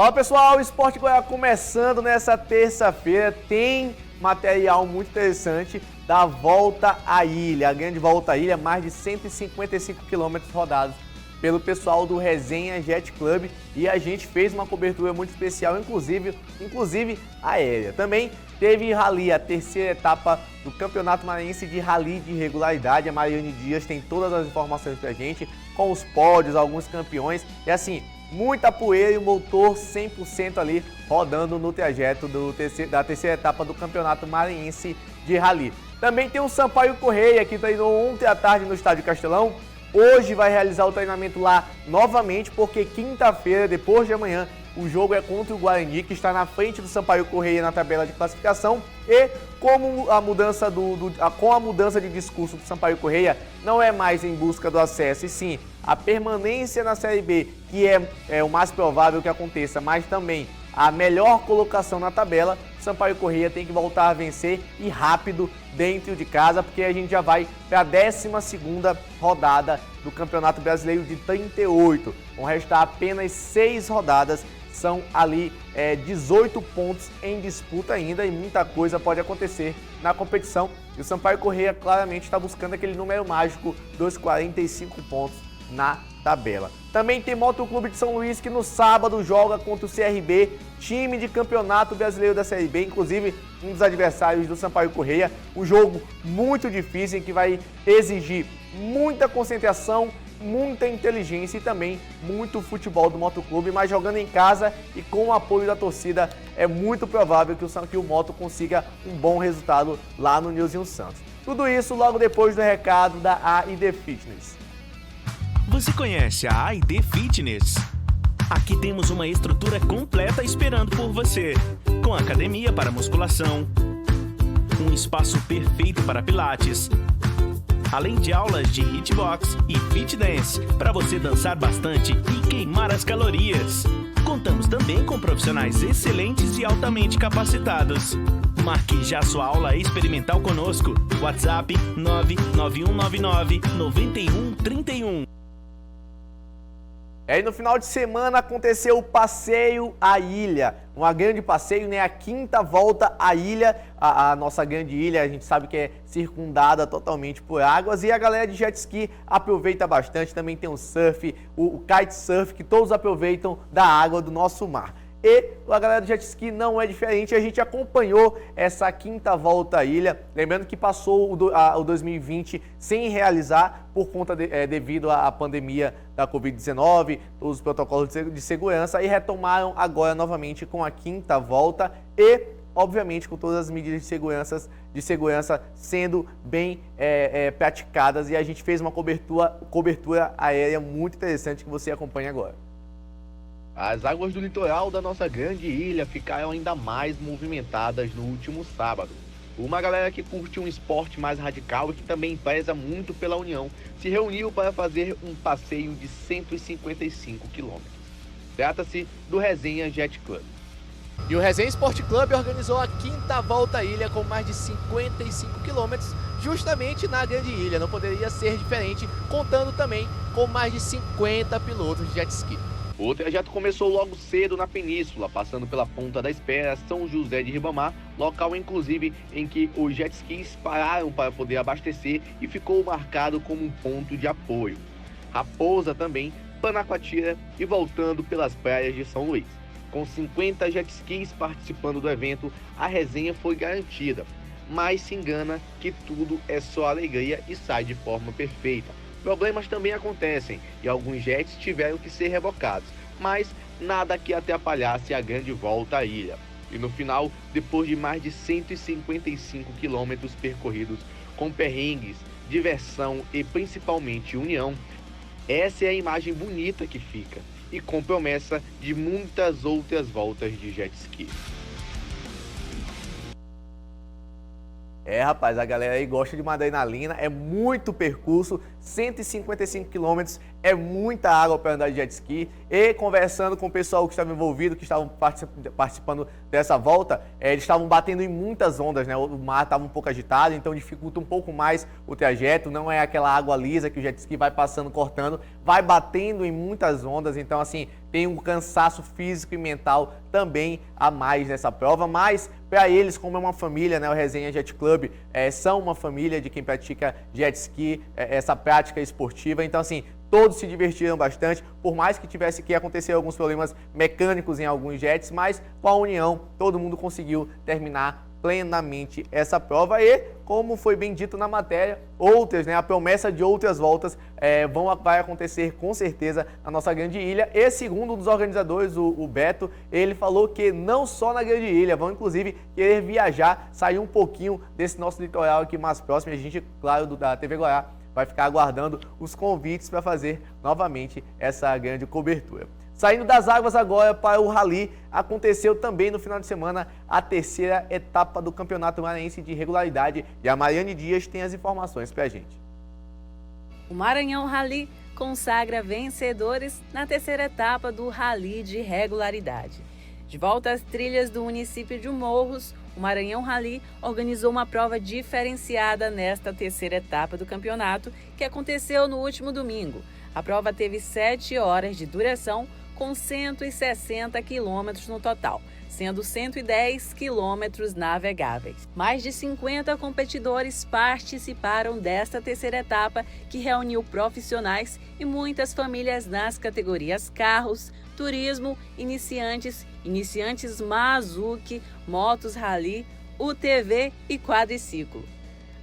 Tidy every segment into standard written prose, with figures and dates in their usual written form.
Fala pessoal, o Esporte Goiás começando nessa terça-feira, tem material muito interessante da Volta à Ilha, a grande Volta à Ilha, mais de 155 quilômetros rodados pelo pessoal do Resenha Jet Club, e a gente fez uma cobertura muito especial, inclusive aérea. Também teve rally, a terceira etapa do Campeonato Maranhense de Rally de Regularidade. A Mariane Dias tem todas as informações pra gente, com os pódios, alguns campeões, e assim, muita poeira e o motor 100% ali rodando no trajeto da terceira etapa do Campeonato Maranhense de Rally. Também tem o Sampaio Correia, que treinou ontem à tarde no Estádio Castelão. Hoje vai realizar o treinamento lá novamente, porque quinta-feira, depois de amanhã, o jogo é contra o Guarani, que está na frente do Sampaio Correia na tabela de classificação. E como com a mudança de discurso do Sampaio Correia, não é mais em busca do acesso, e sim a permanência na Série B, que é o mais provável que aconteça, mas também a melhor colocação na tabela, Sampaio Correia tem que voltar a vencer e rápido dentro de casa, porque a gente já vai para a 12ª rodada do Campeonato Brasileiro de 38. Vão restar apenas 6 rodadas, são ali 18 pontos em disputa ainda, e muita coisa pode acontecer na competição. E o Sampaio Correia claramente está buscando aquele número mágico dos 45 pontos na tabela. Também tem Motoclube de São Luís, que no sábado joga contra o CRB, time de Campeonato Brasileiro da Série B, inclusive um dos adversários do Sampaio Correia. Um jogo muito difícil, em que vai exigir muita concentração, muita inteligência e também muito futebol do Motoclube, mas jogando em casa e com o apoio da torcida, é muito provável que o Moto consiga um bom resultado lá no Nilzinho Santos. Tudo isso logo depois do recado da AID Fitness. Você conhece a AID Fitness? Aqui temos uma estrutura completa esperando por você, com academia para musculação, um espaço perfeito para pilates, além de aulas de hitbox e fit dance para você dançar bastante e queimar as calorias. Contamos também com profissionais excelentes e altamente capacitados. Marque já sua aula experimental conosco. WhatsApp 99199-9131. E no final de semana aconteceu o Passeio à Ilha, um grande passeio, né? A 5ª Volta à Ilha, a nossa grande ilha, a gente sabe que é circundada totalmente por águas, e a galera de jet ski aproveita bastante. Também tem o surf, o kitesurf, que todos aproveitam da água do nosso mar. E a galera do jet ski não é diferente, a gente acompanhou essa 5ª Volta à Ilha, lembrando que passou o 2020 sem realizar por conta devido à pandemia da Covid-19, os protocolos de segurança, e retomaram agora novamente com a 5ª Volta e, obviamente, com todas as medidas de segurança sendo bem praticadas, e a gente fez uma cobertura aérea muito interessante que você acompanha agora. As águas do litoral da nossa grande ilha ficaram ainda mais movimentadas no último sábado. Uma galera que curte um esporte mais radical e que também preza muito pela união se reuniu para fazer um passeio de 155 quilômetros. Trata-se do Resenha Jet Club. E o Resenha Esporte Club organizou a 5ª Volta à Ilha com mais de 55 quilômetros, justamente na grande ilha. Não poderia ser diferente, contando também com mais de 50 pilotos de jet ski. O trajeto começou logo cedo na península, passando pela Ponta da Espera, São José de Ribamar, local inclusive em que os jet skis pararam para poder abastecer e ficou marcado como um ponto de apoio. Raposa também, Panacoatira e voltando pelas praias de São Luís. Com 50 jet skis participando do evento, a resenha foi garantida, mas se engana que tudo é só alegria e sai de forma perfeita. Problemas também acontecem e alguns jets tiveram que ser rebocados, mas nada que atrapalhasse a grande volta à ilha. E no final, depois de mais de 155 quilômetros percorridos com perrengues, diversão e principalmente união, essa é a imagem bonita que fica e com promessa de muitas outras voltas de jet ski. Rapaz, a galera aí gosta de uma adrenalina, é muito percurso, 155 quilômetros, é muita água para andar de jet ski. E conversando com o pessoal que estava envolvido, que estavam participando dessa volta, eles estavam batendo em muitas ondas, né? O mar estava um pouco agitado, então dificulta um pouco mais o trajeto, não é aquela água lisa que o jet ski vai passando, cortando, vai batendo em muitas ondas, então assim, tem um cansaço físico e mental também a mais nessa prova, mas para eles, como é uma família, né, o Resenha Jet Club, são uma família de quem pratica jet ski, essa prática esportiva, então assim, todos se divertiram bastante, por mais que tivesse que acontecer alguns problemas mecânicos em alguns jets, mas com a união, todo mundo conseguiu terminar plenamente essa prova e, como foi bem dito na matéria, outras, né, a promessa de outras voltas vai acontecer com certeza na nossa Grande Ilha. E segundo um dos organizadores, o Beto, ele falou que não só na Grande Ilha, vão inclusive querer viajar, sair um pouquinho desse nosso litoral aqui mais próximo. A gente, claro, da TV Goiás, vai ficar aguardando os convites para fazer novamente essa grande cobertura. Saindo das águas agora para o Rally, aconteceu também no final de semana a terceira etapa do Campeonato Maranhense de Regularidade e a Mariane Dias tem as informações para a gente. O Maranhão Rally consagra vencedores na terceira etapa do Rally de Regularidade. De volta às trilhas do município de Morros, o Maranhão Rally organizou uma prova diferenciada nesta terceira etapa do campeonato, que aconteceu no último domingo. A prova teve 7 horas de duração, com 160 quilômetros no total, sendo 110 quilômetros navegáveis. Mais de 50 competidores participaram desta terceira etapa, que reuniu profissionais e muitas famílias nas categorias carros, turismo, iniciantes Mazuki, motos rally, UTV e quadriciclo.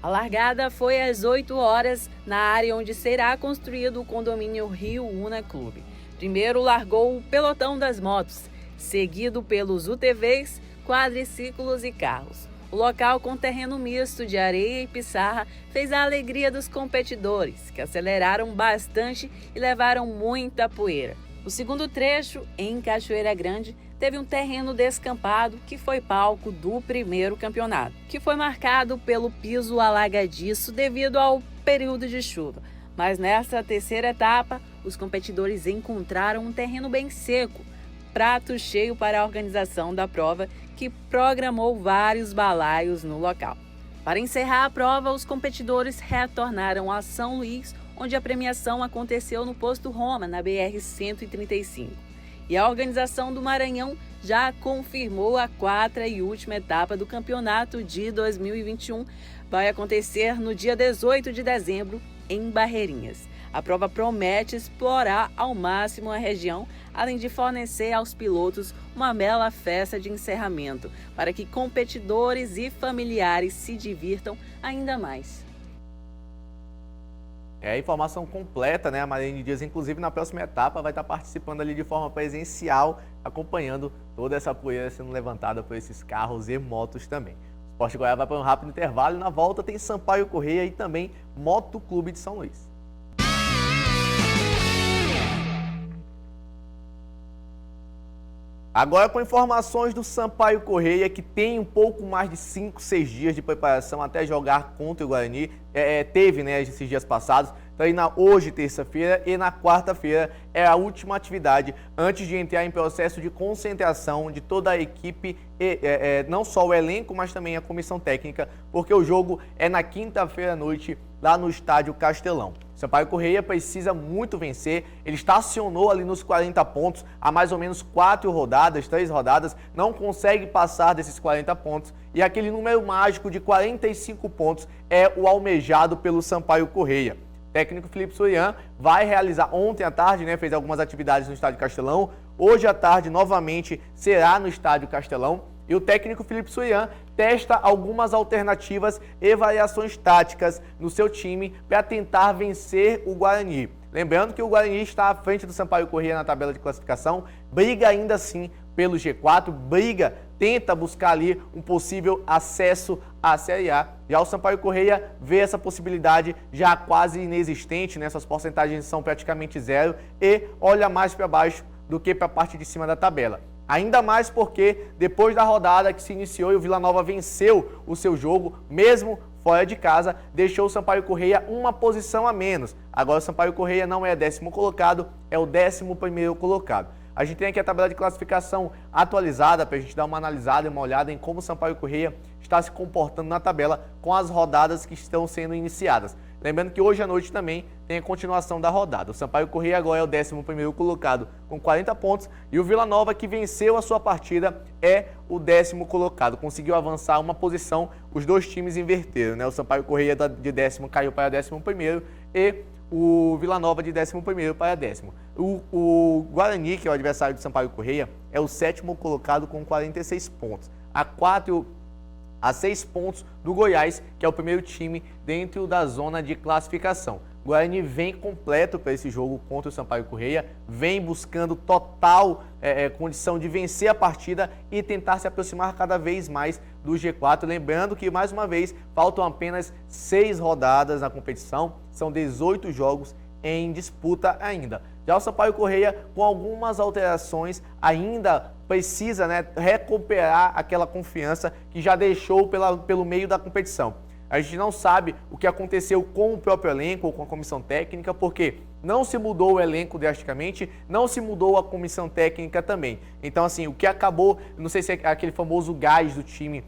A largada foi às 8 horas na área onde será construído o condomínio Rio Una Clube. Primeiro largou o pelotão das motos, seguido pelos UTVs, quadriciclos e carros. O local, com terreno misto de areia e pissarra, fez a alegria dos competidores, que aceleraram bastante e levaram muita poeira. O segundo trecho, em Cachoeira Grande, teve um terreno descampado que foi palco do primeiro campeonato, que foi marcado pelo piso alagadiço devido ao período de chuva. Mas nessa terceira etapa, os competidores encontraram um terreno bem seco, prato cheio para a organização da prova, que programou vários balaios no local. Para encerrar a prova, os competidores retornaram a São Luís, onde a premiação aconteceu no Posto Roma, na BR-135. E a organização do Maranhão já confirmou a 4ª e última etapa do campeonato de 2021. Vai acontecer no dia 18 de dezembro, em Barreirinhas. A prova promete explorar ao máximo a região, além de fornecer aos pilotos uma bela festa de encerramento, para que competidores e familiares se divirtam ainda mais. É a informação completa, né? A Mariane Dias, inclusive, na próxima etapa, vai estar participando ali de forma presencial, acompanhando toda essa poeira sendo levantada por esses carros e motos também. O Sport Goiás vai para um rápido intervalo e na volta tem Sampaio Corrêa e também Moto Clube de São Luís. Agora com informações do Sampaio Corrêa, que tem um pouco mais de 5, 6 dias de preparação até jogar contra o Guarani. Teve, né, esses dias passados. Treina hoje, terça-feira, e na quarta-feira é a última atividade antes de entrar em processo de concentração de toda a equipe, não só o elenco, mas também a comissão técnica, porque o jogo é na quinta-feira à noite, lá no Estádio Castelão. Sampaio Corrêa precisa muito vencer, ele estacionou ali nos 40 pontos há mais ou menos 3 rodadas, não consegue passar desses 40 pontos e aquele número mágico de 45 pontos é o almejado pelo Sampaio Corrêa. O técnico Felipe Surian vai realizar ontem à tarde, né, fez algumas atividades no Estádio Castelão, hoje à tarde novamente será no Estádio Castelão. E o técnico Felipe Surian testa algumas alternativas e variações táticas no seu time para tentar vencer o Guarani. Lembrando que o Guarani está à frente do Sampaio Corrêa na tabela de classificação, briga ainda assim pelo G4, tenta buscar ali um possível acesso à Série A. Já o Sampaio Corrêa vê essa possibilidade já quase inexistente, né? Suas porcentagens são praticamente zero e olha mais para baixo do que para a parte de cima da tabela. Ainda mais porque depois da rodada que se iniciou e o Vila Nova venceu o seu jogo, mesmo fora de casa, deixou o Sampaio Corrêa uma posição a menos. Agora o Sampaio Corrêa não é 10º colocado, é o 11º colocado. A gente tem aqui a tabela de classificação atualizada para a gente dar uma analisada e uma olhada em como o Sampaio Corrêa está se comportando na tabela com as rodadas que estão sendo iniciadas. Lembrando que hoje à noite também tem a continuação da rodada. O Sampaio Corrêa agora é o 11º colocado com 40 pontos e o Vila Nova, que venceu a sua partida, é o 10º colocado. Conseguiu avançar uma posição, os dois times inverteram, né? O Sampaio Corrêa de 10º caiu para 11º e o Vila Nova de 11º para 10º. O Guarani, que é o adversário do Sampaio Corrêa, é o 7º colocado com 46 pontos. A 6 pontos do Goiás, que é o primeiro time dentro da zona de classificação. O Guarani vem completo para esse jogo contra o Sampaio Corrêa, vem buscando total condição de vencer a partida e tentar se aproximar cada vez mais do G4. Lembrando que, mais uma vez, faltam apenas 6 rodadas na competição, são 18 jogos em disputa ainda. Já o Sampaio Corrêa, com algumas alterações, ainda precisa, né, recuperar aquela confiança que já deixou pelo meio da competição. A gente não sabe o que aconteceu com o próprio elenco ou com a comissão técnica, porque não se mudou o elenco drasticamente, não se mudou a comissão técnica também. Então, assim, o que acabou, não sei se é aquele famoso gás do time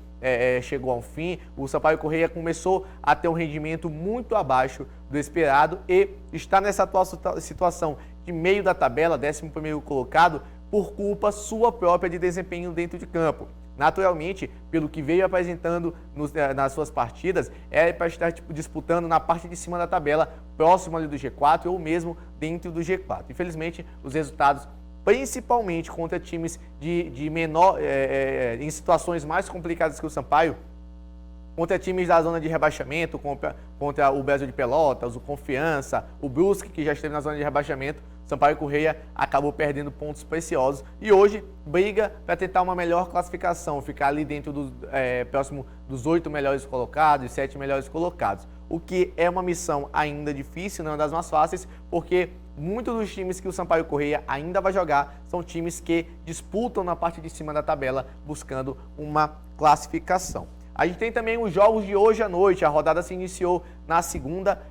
chegou ao fim, o Sampaio Corrêa começou a ter um rendimento muito abaixo do esperado e está nessa atual situação de meio da tabela, 11º colocado, por culpa sua própria de desempenho dentro de campo. Naturalmente, pelo que veio apresentando nas suas partidas, é para estar disputando na parte de cima da tabela, próximo ali do G4 ou mesmo dentro do G4. Infelizmente, os resultados, principalmente contra times de menor, em situações mais complicadas que o Sampaio, contra times da zona de rebaixamento, contra o Brasil de Pelotas, o Confiança, o Brusque, que já esteve na zona de rebaixamento, Sampaio Corrêa acabou perdendo pontos preciosos e hoje briga para tentar uma melhor classificação, ficar ali dentro próximo dos 8 melhores colocados, 7 melhores colocados. O que é uma missão ainda difícil, não é das mais fáceis, porque muitos dos times que o Sampaio Corrêa ainda vai jogar são times que disputam na parte de cima da tabela, buscando uma classificação. A gente tem também os jogos de hoje à noite, a rodada se iniciou na segunda,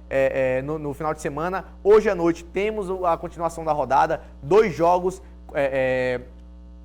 no final de semana. Hoje à noite temos a continuação da rodada, 2 jogos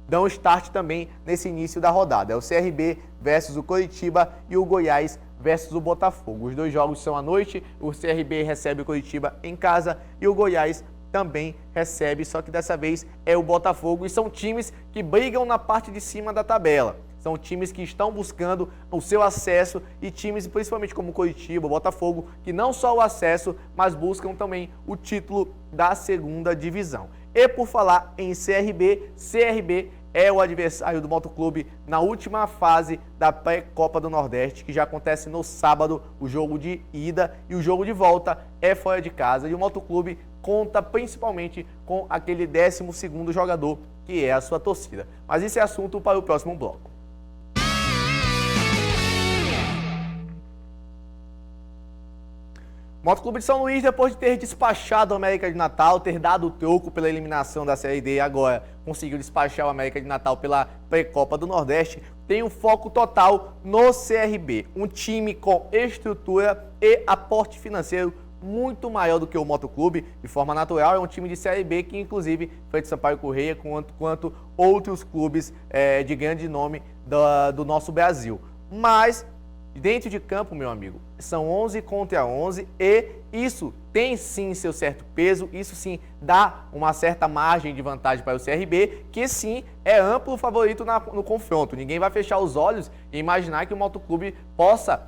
dão start também nesse início da rodada. É o CRB versus o Coritiba e o Goiás versus o Botafogo. Os 2 jogos são à noite, o CRB recebe o Coritiba em casa e o Goiás também recebe, só que dessa vez é o Botafogo e são times que brigam na parte de cima da tabela. São times que estão buscando o seu acesso e times, principalmente como o Coritiba, o Botafogo, que não só o acesso, mas buscam também o título da segunda divisão. E por falar em CRB é o adversário do Motoclube na última fase da pré-Copa do Nordeste, que já acontece no sábado, o jogo de ida e o jogo de volta é fora de casa. E o Motoclube conta principalmente com aquele 12º jogador, que é a sua torcida. Mas isso é assunto para o próximo bloco. Motoclube de São Luís, depois de ter despachado o América de Natal, ter dado o troco pela eliminação da Série D e agora conseguiu despachar o América de Natal pela pré-Copa do Nordeste, tem um foco total no CRB. Um time com estrutura e aporte financeiro muito maior do que o Motoclube, de forma natural. É um time de Série B que, inclusive, foi de Sampaio Corrêa, quanto outros clubes de grande nome do nosso Brasil. Mas dentro de campo, meu amigo, são 11 contra 11 e isso tem sim seu certo peso, isso sim dá uma certa margem de vantagem para o CRB, que sim é amplo favorito no confronto. Ninguém vai fechar os olhos e imaginar que o Motoclube possa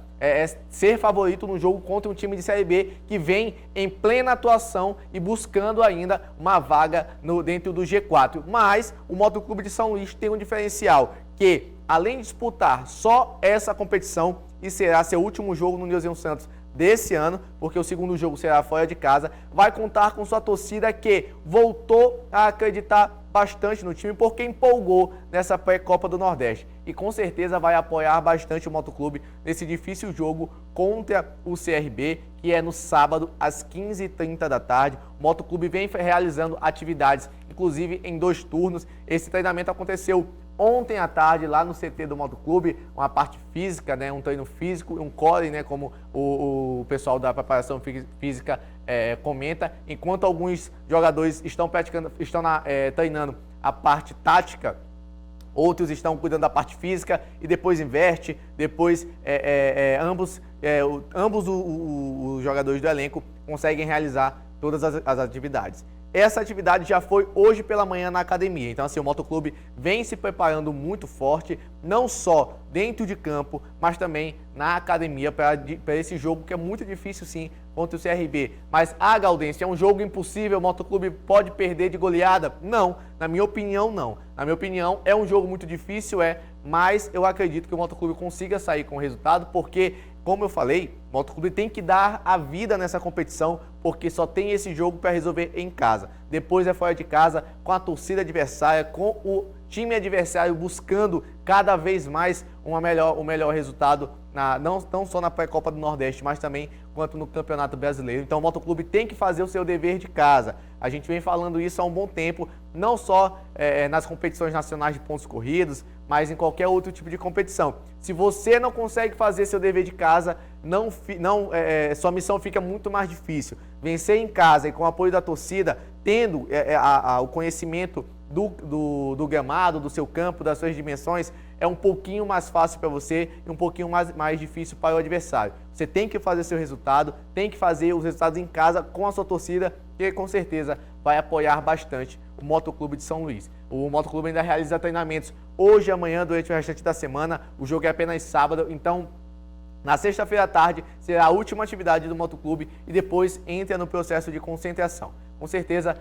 ser favorito no jogo contra um time de Série B que vem em plena atuação e buscando ainda uma vaga dentro do G4. Mas o Motoclube de São Luís tem um diferencial que, além de disputar só essa competição, e será seu último jogo no Nilson Santos desse ano, porque o segundo jogo será fora de casa, vai contar com sua torcida que voltou a acreditar bastante no time porque empolgou nessa pré-Copa do Nordeste e com certeza vai apoiar bastante o Motoclube nesse difícil jogo contra o CRB, que é no sábado às 15h30 da tarde. O Motoclube vem realizando atividades, inclusive em 2 turnos. Esse treinamento aconteceu ontem à tarde, lá no CT do Motoclube, uma parte física, né, um treino físico, um core, né, como o pessoal da preparação física comenta, enquanto alguns jogadores estão treinando a parte tática, outros estão cuidando da parte física e depois inverte, depois ambos os jogadores do elenco conseguem realizar todas as atividades. Essa atividade já foi hoje pela manhã na academia, então assim, o Motoclube vem se preparando muito forte, não só dentro de campo, mas também na academia para esse jogo que é muito difícil sim contra o CRB. Mas Galdense, é um jogo impossível, o Motoclube pode perder de goleada? Não, na minha opinião não. Na minha opinião é um jogo muito difícil, mas eu acredito que o Motoclube consiga sair com o resultado, porque, como eu falei, o Motoclube tem que dar a vida nessa competição, porque só tem esse jogo para resolver em casa. Depois é fora de casa, com a torcida adversária, com o time adversário buscando cada vez mais um melhor resultado, não só na pré-copa do Nordeste, mas também quanto no Campeonato Brasileiro. Então o Motoclube tem que fazer o seu dever de casa. A gente vem falando isso há um bom tempo, não só nas competições nacionais de pontos corridos, mas em qualquer outro tipo de competição. Se você não consegue fazer seu dever de casa, sua missão fica muito mais difícil. Vencer em casa e com o apoio da torcida, tendo o conhecimento do gramado, do seu campo, das suas dimensões, é um pouquinho mais fácil para você e um pouquinho mais difícil para o adversário. Você tem que fazer seu resultado, tem que fazer os resultados em casa com a sua torcida, que com certeza vai apoiar bastante o Motoclube de São Luís. O Motoclube ainda realiza treinamentos hoje e amanhã durante o restante da semana, o jogo é apenas sábado, então na sexta-feira à tarde será a última atividade do Motoclube e depois entra no processo de concentração. Com certeza,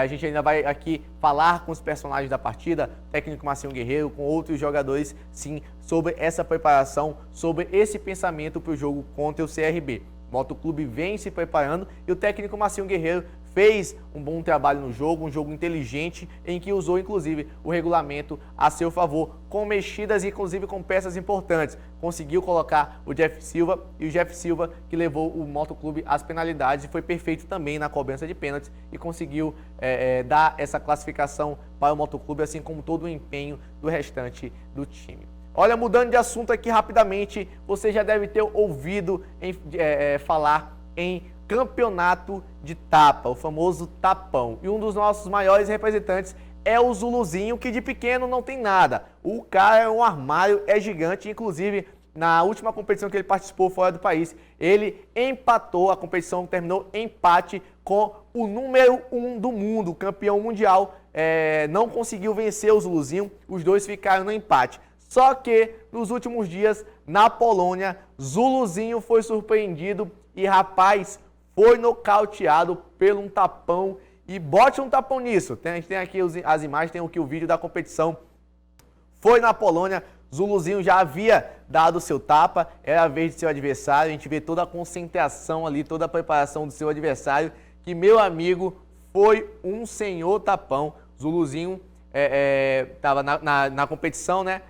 a gente ainda vai aqui falar com os personagens da partida, técnico Marcinho Guerreiro, com outros jogadores, sim, sobre essa preparação, sobre esse pensamento para o jogo contra o CRB. O Motoclube vem se preparando e o técnico Marcinho Guerreiro fez um bom trabalho no jogo, um jogo inteligente, em que usou, inclusive, o regulamento a seu favor, com mexidas e, inclusive, com peças importantes. Conseguiu colocar o Jeff Silva, e o Jeff Silva que levou o Motoclube às penalidades e foi perfeito também na cobrança de pênaltis e conseguiu dar essa classificação para o Motoclube, assim como todo o empenho do restante do time. Olha, mudando de assunto aqui rapidamente, você já deve ter ouvido falar em campeonato de tapa, o famoso tapão. E um dos nossos maiores representantes é o Zuluzinho, que de pequeno não tem nada. O cara é um armário, é gigante, inclusive na última competição que ele participou fora do país, ele empatou, a competição terminou empate com o número 1 do mundo, o campeão mundial, não conseguiu vencer o Zuluzinho, os dois ficaram no empate. Só que nos últimos dias, na Polônia, Zuluzinho foi surpreendido e, rapaz, foi nocauteado pelo um tapão. E bote um tapão nisso. A gente tem aqui as imagens, tem aqui o vídeo da competição. Foi na Polônia, Zuluzinho já havia dado o seu tapa, era a vez de seu adversário. A gente vê toda a concentração ali, toda a preparação do seu adversário, que, meu amigo, foi um senhor tapão. Zuluzinho estava na competição, né?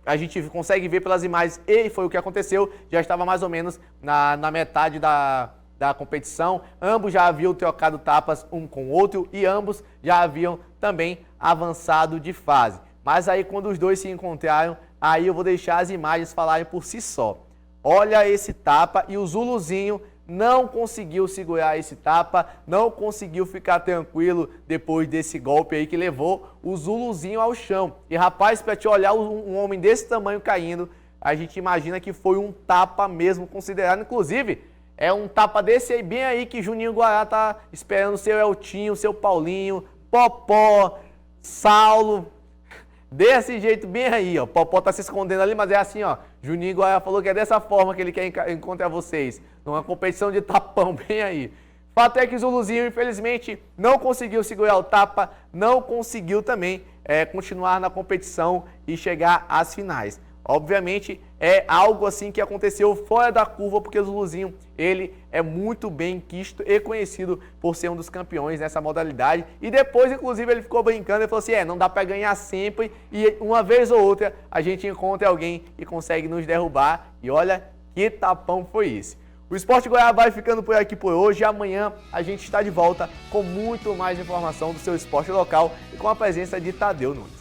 A gente consegue ver pelas imagens, e foi o que aconteceu, já estava mais ou menos na metade da competição, ambos já haviam trocado tapas um com o outro e ambos já haviam também avançado de fase. Mas aí quando os dois se encontraram, aí eu vou deixar as imagens falarem por si só. Olha esse tapa e o Zuluzinho não conseguiu segurar esse tapa, não conseguiu ficar tranquilo depois desse golpe aí que levou o Zuluzinho ao chão. E rapaz, para te olhar um homem desse tamanho caindo, a gente imagina que foi um tapa mesmo considerado, inclusive, é um tapa desse aí, bem aí, que Juninho Guará tá esperando o seu Eltinho, o seu Paulinho, Popó, Saulo, desse jeito bem aí, ó. Popó tá se escondendo ali, mas é assim, ó. Juninho Guará falou que é dessa forma que ele quer encontrar vocês, numa competição de tapão bem aí. Fato é que o Zuluzinho, infelizmente, não conseguiu segurar o tapa, não conseguiu também continuar na competição e chegar às finais. Obviamente, é algo assim que aconteceu fora da curva, porque o Zuluzinho, ele é muito bem quisto e conhecido por ser um dos campeões nessa modalidade. E depois, inclusive, ele ficou brincando e falou assim, não dá para ganhar sempre e uma vez ou outra a gente encontra alguém e consegue nos derrubar. E olha que tapão foi esse. O Esporte Goiás vai ficando por aqui por hoje. Amanhã a gente está de volta com muito mais informação do seu esporte local e com a presença de Tadeu Nunes.